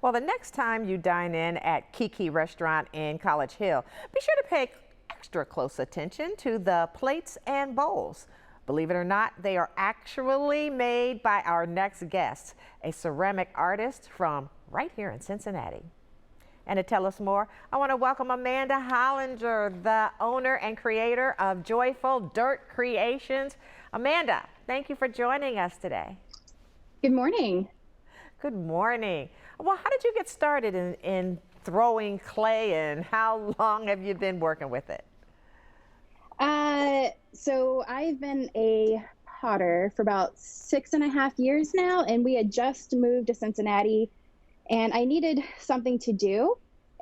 Well, the next time you dine in at Kiki restaurant in College Hill, be sure to pay extra close attention to the plates and bowls. Believe it or not, they are actually made by our next guest, a ceramic artist from right here in Cincinnati. And to tell us more, I want to welcome Amanda Hollinger, the owner and creator of Joyful Dirt Creations. Amanda, thank you for joining us today. Good morning. Good morning. Well, how did you get started in throwing clay, and how long have you been working with it? So I've been a potter for about 6.5 years now, and we had just moved to Cincinnati, and I needed something to do.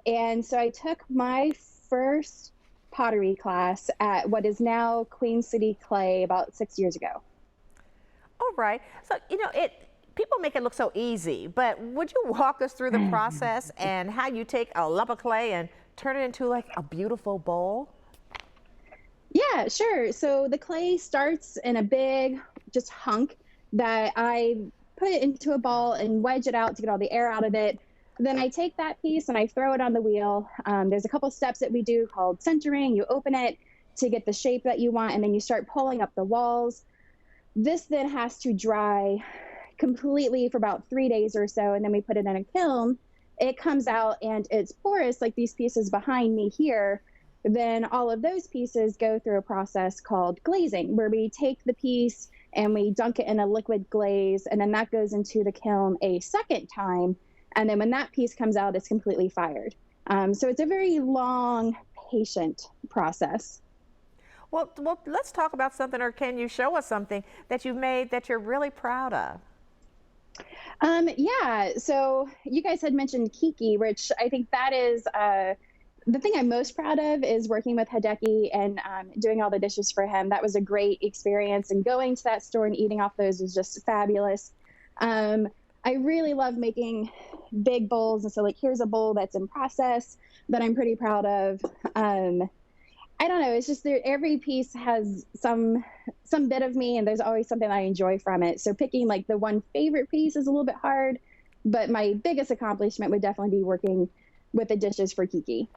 And so I took my first pottery class at what is now Queen City Clay about 6 years ago. All right. So, people make it look so easy, but would you walk us through the process and how you take a lump of clay and turn it into like a beautiful bowl? Yeah, sure. So the clay starts in a big just hunk that I put it into a ball and wedge it out to get all the air out of it. Then I take that piece and I throw it on the wheel. There's a couple steps that we do called centering. You open it to get the shape that you want, and then you start pulling up the walls. This then has to dry completely for about 3 days or so, and then we put it in a kiln. It comes out and it's porous like these pieces behind me here. Then all of those pieces go through a process called glazing, where we take the piece and we dunk it in a liquid glaze, and then that goes into the kiln a second time. And then when that piece comes out, it's completely fired. So it's a very long, patient process. Well, let's talk about something, or can you show us something that you've made that you're really proud of? Yeah, so you guys had mentioned Kiki, which I think that is the thing I'm most proud of is working with Hideki and doing all the dishes for him. That was a great experience, and going to that store and eating off those was just fabulous. I really love making big bowls, and so like here's a bowl that's in process that I'm pretty proud of. I don't know, it's just that every piece has some bit of me, and there's always something I enjoy from it. So picking like the one favorite piece is a little bit hard, but my biggest accomplishment would definitely be working with the dishes for Kiki.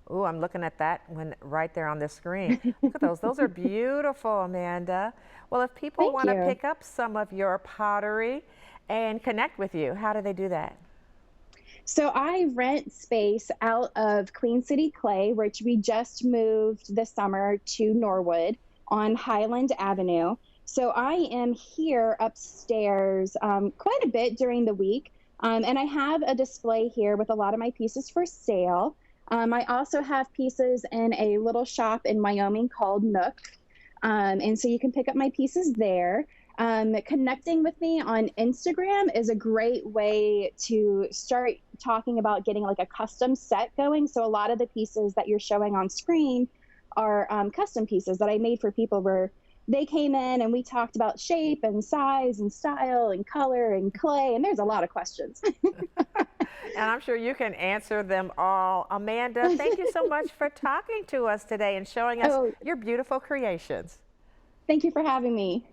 Oh, I'm looking at that one right there on the screen. Look at those. Those are beautiful, Amanda. Well, if people want to pick up some of your pottery and connect with you, how do they do that? So I rent space out of Queen City Clay, which we just moved this summer to Norwood on Highland Avenue. So I am here upstairs quite a bit during the week, and I have a display here with a lot of my pieces for sale. I also have pieces in a little shop in Wyoming called Nook, and so you can pick up my pieces there. Connecting with me on Instagram is a great way to start talking about getting like a custom set going. So a lot of the pieces that you're showing on screen are custom pieces that I made for people, where they came in and we talked about shape and size and style and color and clay, and there's a lot of questions. And I'm sure you can answer them all. Amanda, thank you so much for talking to us today and showing us your beautiful creations. Thank you for having me.